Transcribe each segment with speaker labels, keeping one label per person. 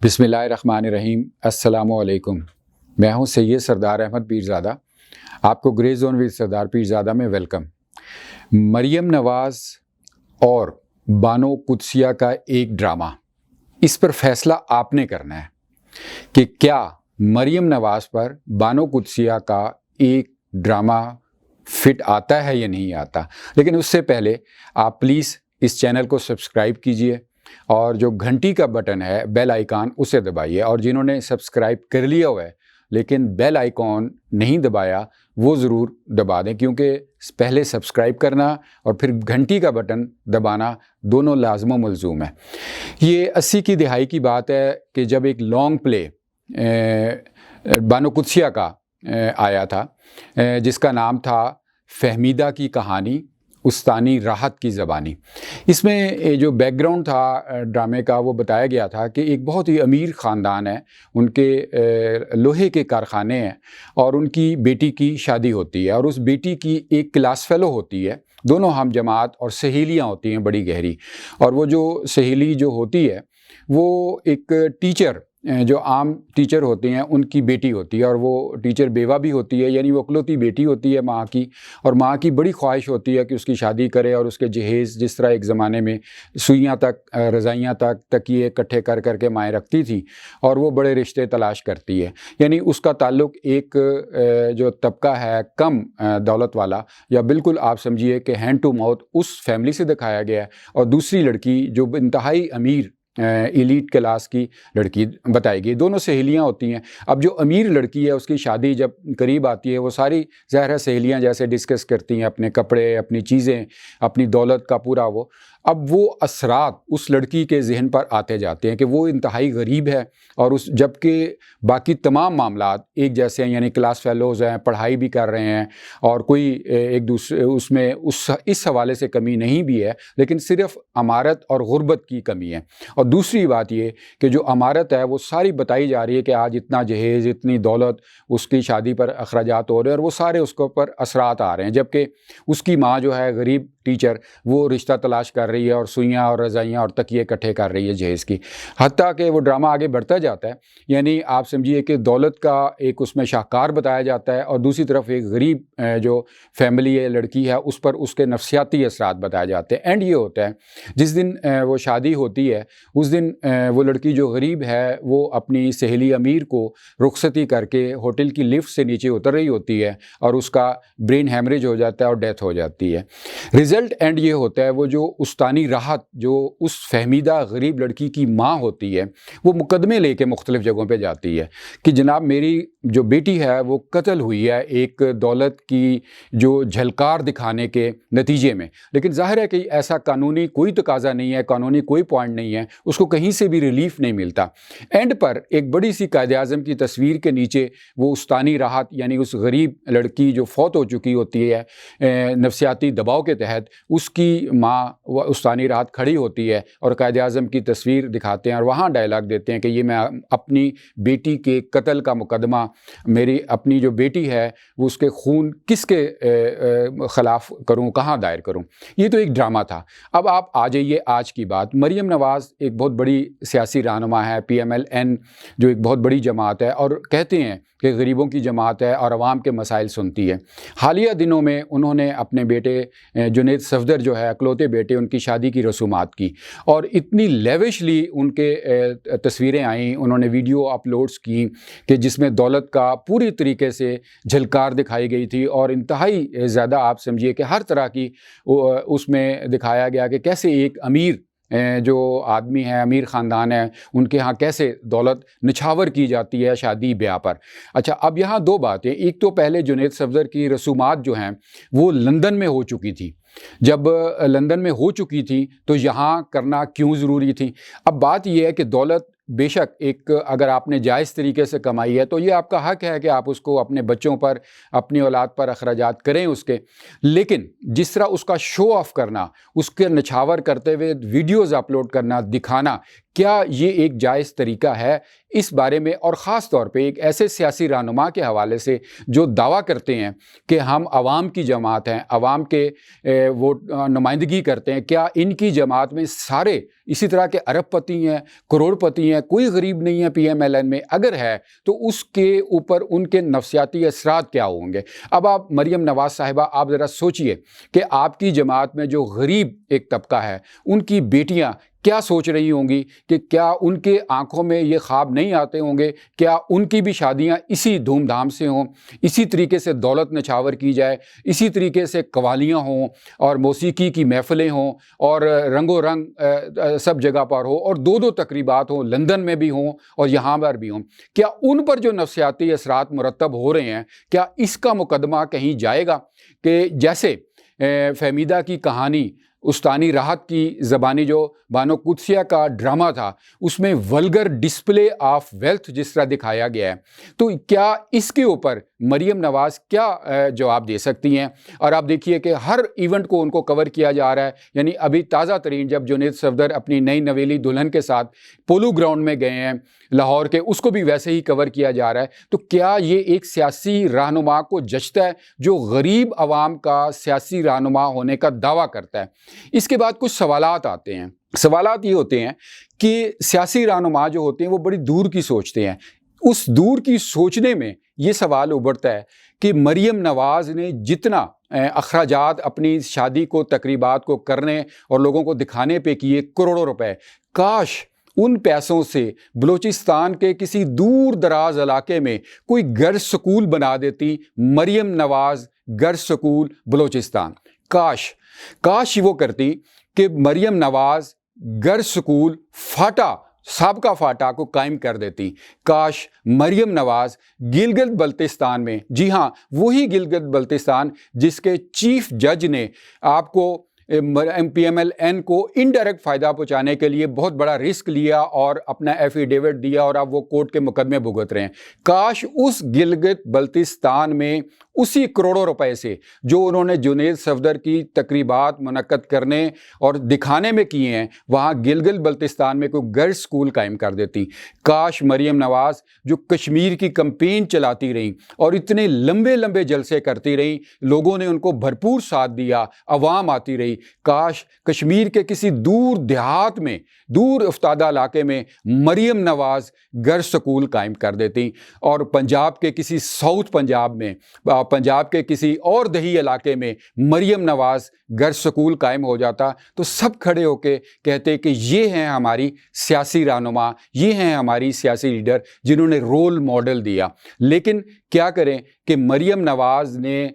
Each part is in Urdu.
Speaker 1: بسم اللہ الرحمن الرحیم۔ السلام علیکم۔ میں ہوں سید سردار احمد پیرزادہ۔ آپ کو گرے زون ود سردار پیرزادہ میں ویلکم۔ مریم نواز اور بانو قدسیہ کا ایک ڈرامہ، اس پر فیصلہ آپ نے کرنا ہے کہ کیا مریم نواز پر بانو قدسیہ کا ایک ڈرامہ فٹ آتا ہے یا نہیں آتا۔ لیکن اس سے پہلے آپ پلیز اس چینل کو سبسکرائب کیجئے اور جو گھنٹی کا بٹن ہے بیل آئیکن اسے دبائیے، اور جنہوں نے سبسکرائب کر لیا ہوا ہے لیکن بیل آئیکن نہیں دبایا وہ ضرور دبا دیں، کیونکہ پہلے سبسکرائب کرنا اور پھر گھنٹی کا بٹن دبانا دونوں لازم و ملزوم ہے۔ یہ 80 کی دہائی کی بات ہے کہ جب ایک لانگ پلے بانو قدسیہ کا آیا تھا جس کا نام تھا فہمیدہ کی کہانی استانی راحت کی زبانی۔ اس میں جو بیک گراؤنڈ تھا ڈرامے کا وہ بتایا گیا تھا کہ ایک بہت ہی امیر خاندان ہے، ان کے لوہے کے کارخانے ہیں اور ان کی بیٹی کی شادی ہوتی ہے، اور اس بیٹی کی ایک کلاس فیلو ہوتی ہے، دونوں ہم جماعت اور سہیلیاں ہوتی ہیں بڑی گہری، اور وہ جو سہیلی جو ہوتی ہے وہ ایک ٹیچر جو عام ٹیچر ہوتے ہیں ان کی بیٹی ہوتی ہے، اور وہ ٹیچر بیوہ بھی ہوتی ہے، یعنی وہ اکلوتی بیٹی ہوتی ہے ماں کی، اور ماں کی بڑی خواہش ہوتی ہے کہ اس کی شادی کرے اور اس کے جہیز، جس طرح ایک زمانے میں سوئیاں تک رضائیاں تک تکیے اکٹھے کر کر کے مائیں رکھتی تھی، اور وہ بڑے رشتے تلاش کرتی ہے۔ یعنی اس کا تعلق ایک جو طبقہ ہے کم دولت والا، یا بالکل آپ سمجھیے کہ ہینڈ ٹو ماؤتھ، اس فیملی سے دکھایا گیا ہے، اور دوسری لڑکی جو انتہائی امیر ایلیٹ کلاس کی لڑکی بتائی گئی۔ دونوں سہیلیاں ہوتی ہیں۔ اب جو امیر لڑکی ہے اس کی شادی جب قریب آتی ہے وہ ساری ظاہر ہے سہیلیاں جیسے ڈسکس کرتی ہیں اپنے کپڑے، اپنی چیزیں، اپنی دولت کا پورا وہ۔ اب وہ اثرات اس لڑکی کے ذہن پر آتے جاتے ہیں کہ وہ انتہائی غریب ہے، اور جبکہ باقی تمام معاملات ایک جیسے ہیں، یعنی کلاس فیلوز ہیں، پڑھائی بھی کر رہے ہیں، اور کوئی ایک دوسرے اس میں اس حوالے سے کمی نہیں بھی ہے، لیکن صرف امارت اور غربت کی کمی ہے۔ اور دوسری بات یہ کہ جو امارت ہے وہ ساری بتائی جا رہی ہے کہ آج اتنا جہیز، اتنی دولت، اس کی شادی پر اخراجات ہو رہے ہیں، اور وہ سارے اس کے اوپر اثرات آ رہے ہیں، جبکہ اس کی ماں جو ہے غریب ٹیچر، وہ رشتہ تلاش کر رہی ہے اور سوئیاں اور رضائیاں اور تکیے اکٹھے کر رہی ہے جہیز کی۔ حتیٰ کہ وہ ڈرامہ آگے بڑھتا جاتا ہے، یعنی آپ سمجھیے کہ دولت کا ایک اس میں شاہکار بتایا جاتا ہے، اور دوسری طرف ایک غریب جو فیملی ہے، لڑکی ہے، اس پر اس کے نفسیاتی اثرات بتائے جاتے ہیں۔ اینڈ یہ ہوتا ہے جس دن وہ شادی ہوتی ہے اس دن وہ لڑکی جو غریب ہے وہ اپنی سہیلی امیر کو رخصتی کر کے ہوٹل کی لفٹ سے نیچے اتر رہی ہوتی ہے، اور اس کا برین ہیمریج ہو جاتا ہے اور ڈیتھ ہو جاتی ہے۔ رزلٹ اینڈ یہ ہوتا ہے وہ جو استانی راحت جو اس فہمیدہ غریب لڑکی کی ماں ہوتی ہے وہ مقدمے لے کے مختلف جگہوں پہ جاتی ہے کہ جناب میری جو بیٹی ہے وہ قتل ہوئی ہے ایک دولت کی جو جھلکار دکھانے کے نتیجے میں، لیکن ظاہر ہے کہ ایسا قانونی کوئی تقاضا نہیں ہے، قانونی کوئی پوائنٹ نہیں ہے، اس کو کہیں سے بھی ریلیف نہیں ملتا۔ اینڈ پر ایک بڑی سی قائد اعظم کی تصویر کے نیچے وہ استانی راحت، یعنی اس غریب لڑکی جو فوت ہو چکی ہوتی ہے نفسیاتی دباؤ کے تحت، اس کی ماں وہ استانی راحت کھڑی ہوتی ہے اور قائد اعظم کی تصویر دکھاتے ہیں، اور وہاں ڈائلاگ دیتے ہیں کہ یہ میں اپنی بیٹی کے قتل کا مقدمہ، میری اپنی جو بیٹی ہے وہ اس کے خون کس کے خلاف کروں، کہاں دائر کروں۔ یہ تو ایک ڈرامہ تھا۔ اب آپ آ جائیے آج کی بات۔ مریم نواز ایک بہت بڑی سیاسی رہنما ہے، PMLN جو ایک بہت بڑی جماعت ہے، اور کہتے ہیں کہ غریبوں کی جماعت ہے اور عوام کے مسائل سنتی ہے۔ حالیہ دنوں میں انہوں نے اپنے بیٹے جنید صفدر جو ہے اکلوتے بیٹے، ان کی شادی کی رسومات کی، اور اتنی لیوشلی ان کے تصویریں آئیں، انہوں نے ویڈیو اپلوڈز کی کہ جس میں دولت کا پوری طریقے سے جھلکار دکھائی گئی تھی، اور انتہائی زیادہ آپ سمجھیے کہ ہر طرح کی اس میں دکھایا گیا کہ کیسے ایک امیر جو آدمی ہے، امیر خاندان ہے، ان کے ہاں کیسے دولت نچھاور کی جاتی ہے شادی بیاہ پر۔ اچھا، اب یہاں دو باتیں، ایک تو پہلے جنید صفدر کی رسومات جو ہیں وہ لندن میں ہو چکی تھی، جب لندن میں ہو چکی تھی تو یہاں کرنا کیوں ضروری تھی؟ اب بات یہ ہے کہ دولت بے شک ایک اگر آپ نے جائز طریقے سے کمائی ہے تو یہ آپ کا حق ہے کہ آپ اس کو اپنے بچوں پر، اپنی اولاد پر اخراجات کریں اس کے، لیکن جس طرح اس کا شو آف کرنا، اس کے نچھاور کرتے ہوئے ویڈیوز اپلوڈ کرنا، دکھانا کیا یہ ایک جائز طریقہ ہے؟ اس بارے میں، اور خاص طور پہ ایک ایسے سیاسی رہنما کے حوالے سے جو دعویٰ کرتے ہیں کہ ہم عوام کی جماعت ہیں، عوام کے وہ نمائندگی کرتے ہیں، کیا ان کی جماعت میں سارے اسی طرح کے ارب پتی ہیں، کروڑ پتی ہیں، کوئی غریب نہیں ہے پی ایم ایل این میں؟ اگر ہے تو اس کے اوپر ان کے نفسیاتی اثرات کیا ہوں گے؟ اب آپ مریم نواز صاحبہ، آپ ذرا سوچئے کہ آپ کی جماعت میں جو غریب ایک طبقہ ہے، ان کی بیٹیاں کیا سوچ رہی ہوں گی کہ کیا ان کے آنکھوں میں یہ خواب نہیں آتے ہوں گے؟ کیا ان کی بھی شادیاں اسی دھوم دھام سے ہوں، اسی طریقے سے دولت نچھاور کی جائے، اسی طریقے سے قوالیاں ہوں اور موسیقی کی محفلیں ہوں اور رنگ و رنگ سب جگہ پر ہو، اور دو تقریبات ہوں، لندن میں بھی ہوں اور یہاں پر بھی ہوں؟ کیا ان پر جو نفسیاتی اثرات مرتب ہو رہے ہیں، کیا اس کا مقدمہ کہیں جائے گا کہ جیسے فہمیدہ کی کہانی، استانی راحت کی زبانی جو بانو قدسیہ کا ڈرامہ تھا، اس میں ولگر ڈسپلے آف ویلتھ جس طرح دکھایا گیا ہے، تو کیا اس کے اوپر مریم نواز کیا جواب دے سکتی ہیں؟ اور آپ دیکھیے کہ ہر ایونٹ کو ان کو کور کیا جا رہا ہے، یعنی ابھی تازہ ترین جب جنید صفدر اپنی نئی نویلی دلہن کے ساتھ پولو گراؤنڈ میں گئے ہیں لاہور کے، اس کو بھی ویسے ہی کور کیا جا رہا ہے۔ تو کیا یہ ایک سیاسی رہنما کو جچتا ہے جو غریب عوام کا سیاسی رہنما ہونے کا دعویٰ کرتا ہے؟ اس کے بعد کچھ سوالات آتے ہیں۔ سوالات یہ ہوتے ہیں کہ سیاسی رہنما جو ہوتے ہیں وہ بڑی دور کی سوچتے ہیں۔ اس دور کی سوچنے میں یہ سوال ابھرتا ہے کہ مریم نواز نے جتنا اخراجات اپنی شادی کو، تقریبات کو کرنے اور لوگوں کو دکھانے پہ کیے، کروڑوں روپے، کاش ان پیسوں سے بلوچستان کے کسی دور دراز علاقے میں کوئی گرلز سکول بنا دیتی مریم نواز گرلز سکول بلوچستان۔ کاش وہ کرتی کہ Maryam Nawaz girls school FATA, سابقہ فاٹا کو قائم کر دیتی۔ کاش مریم نواز گلگت بلتستان میں، جی ہاں وہی گلگت بلتستان جس کے چیف جج نے آپ کو پی ایم ایل این کو انڈائریکٹ فائدہ پہنچانے کے لیے بہت بڑا رسک لیا اور اپنا ایفیڈیوٹ دیا اور اب وہ کورٹ کے مقدمے بھگت رہے ہیں، کاش اس گلگت بلتستان میں اسی کروڑوں روپے سے جو انہوں نے جنید صفدر کی تقریبات منعقد کرنے اور دکھانے میں کیے ہیں، وہاں گلگت بلتستان میں کوئی گرلز سکول قائم کر دیتی۔ کاش مریم نواز جو کشمیر کی کمپین چلاتی رہیں اور اتنے لمبے لمبے جلسے کرتی رہیں، لوگوں نے ان کو بھرپور ساتھ دیا، عوام آتی رہی، کاش کشمیر کے کسی دور دیہات میں، دور افتادہ علاقے میں مریم نواز گرلز سکول قائم کر دیتی، اور پنجاب کے کسی ساؤتھ پنجاب میں، پنجاب کے کسی اور دیہی علاقے میں مریم نواز گرلز سکول قائم ہو جاتا، تو سب کھڑے ہو کے کہتے کہ یہ ہیں ہماری سیاسی رہنما، یہ ہیں ہماری سیاسی لیڈر جنہوں نے رول ماڈل دیا۔ لیکن کیا کریں کہ مریم نواز نے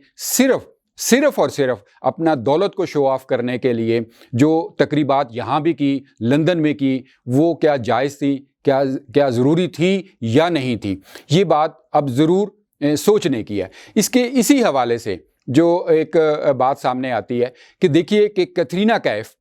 Speaker 1: صرف اور صرف اپنا دولت کو شو آف کرنے کے لیے جو تقریبات یہاں بھی کی، لندن میں کی، وہ کیا جائز تھی، کیا ضروری تھی یا نہیں تھی؟ یہ بات اب ضرور سوچنے کی ہے۔ اسی حوالے سے جو ایک بات سامنے آتی ہے کہ دیکھیے کہ کترینہ کیف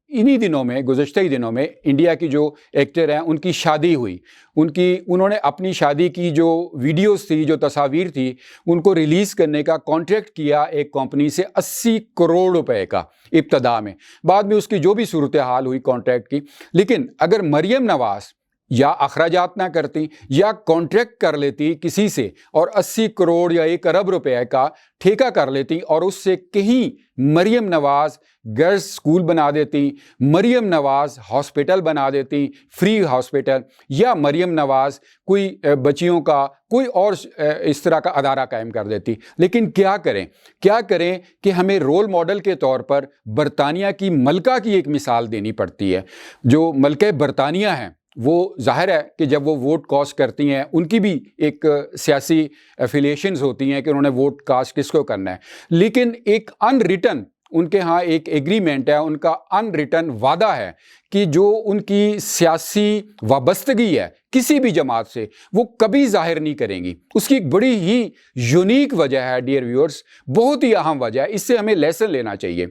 Speaker 1: گزشتہ ہی دنوں میں انڈیا کی جو ایکٹر ہیں ان کی شادی ہوئی، انہوں نے اپنی شادی کی جو ویڈیوز تھی، جو تصاویر تھی، ان کو ریلیز کرنے کا کانٹریکٹ کیا ایک کمپنی سے 80 کروڑ روپے کا ابتدا میں، بعد میں اس کی جو بھی صورتحال ہوئی کانٹریکٹ کی۔ لیکن اگر مریم نواز یا اخراجات نہ کرتی یا کانٹریکٹ کر لیتی کسی سے اور 80 کروڑ یا 1 ارب روپے کا ٹھیکہ کر لیتی اور اس سے کہیں مریم نواز گرلز سکول بنا دیتی، مریم نواز ہاسپٹل بنا دیتی، فری ہاسپٹل، یا مریم نواز کوئی بچیوں کا کوئی اور اس طرح کا ادارہ قائم کر دیتی۔ لیکن کیا کریں کہ ہمیں رول ماڈل کے طور پر برطانیہ کی ملکہ کی ایک مثال دینی پڑتی ہے۔ جو ملکہ برطانیہ ہیں وہ ظاہر ہے کہ جب وہ ووٹ کاسٹ کرتی ہیں ان کی بھی ایک سیاسی ایفیلیشنز ہوتی ہیں کہ انہوں نے ووٹ کاسٹ کس کو کرنا ہے، لیکن ایک ان ریٹن ان کے ہاں ایک ایگریمنٹ ہے، ان کا ان ریٹن وعدہ ہے کہ جو ان کی سیاسی وابستگی ہے کسی بھی جماعت سے وہ کبھی ظاہر نہیں کریں گی۔ اس کی ایک بڑی ہی یونیک وجہ ہے ڈیئر ویورز، بہت ہی اہم وجہ ہے، اس سے ہمیں لیسن لینا چاہیے۔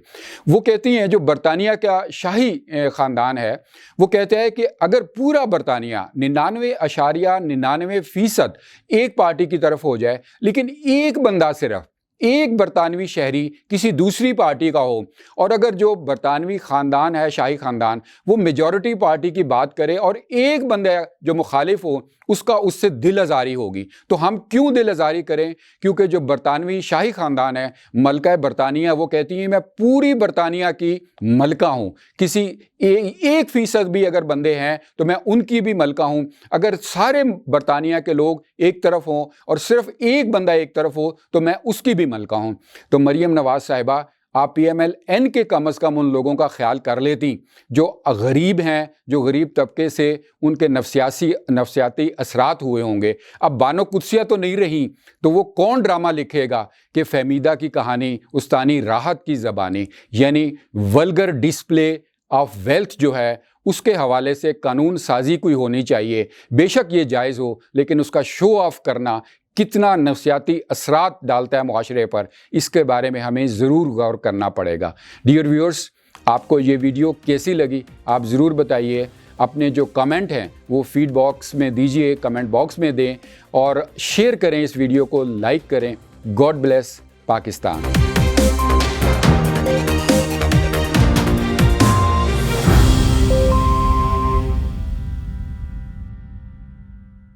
Speaker 1: وہ کہتی ہیں، جو برطانیہ کا شاہی خاندان ہے، وہ کہتے ہیں کہ اگر پورا برطانیہ 99.99% ایک پارٹی کی طرف ہو جائے، لیکن ایک بندہ صرف ایک برطانوی شہری کسی دوسری پارٹی کا ہو اور اگر جو برطانوی خاندان ہے شاہی خاندان وہ میجورٹی پارٹی کی بات کرے اور ایک بندہ جو مخالف ہو اس سے دل آزاری ہوگی. تو ہم کیوں دل آزاری کریں؟ کیونکہ جو برطانوی شاہی خاندان ہے ملکہ برطانیہ وہ کہتی ہیں میں پوری برطانیہ کی ملکہ ہوں. کسی 1% بھی اگر بندے ہیں تو میں ان کی بھی ملکہ ہوں. اگر سارے برطانیہ کے لوگ ایک طرف ہوں اور صرف ایک بندہ ایک طرف ہو تو میں اس کی بھی ملکہ ہوں. تو مریم نواز صاحبہ آپ پی ایم ایل این کے کم از کم ان لوگوں کا خیال کر لیتی جو غریب ہیں, جو غریب طبقے سے ان کے نفسیاتی اثرات ہوئے ہوں گے. اب بانو قدسیہ تو نہیں رہی تو وہ کون ڈرامہ لکھے گا کہ فہمیدہ کی کہانی استانی راحت کی زبانی, یعنی ولگر ڈسپلے آف ویلتھ جو ہے اس کے حوالے سے قانون سازی کوئی ہونی چاہیے. بے شک یہ جائز ہو لیکن اس کا شو آف کرنا کتنا نفسیاتی اثرات ڈالتا ہے معاشرے پر, اس کے بارے میں ہمیں ضرور غور کرنا پڑے گا. ڈیئر ویورز, آپ کو یہ ویڈیو کیسی لگی آپ ضرور بتائیے. اپنے جو کمنٹ ہیں وہ فیڈ باکس میں دیجئے, کمنٹ باکس میں دیں اور شیئر کریں اس ویڈیو کو, لائک کریں. God bless Pakistan.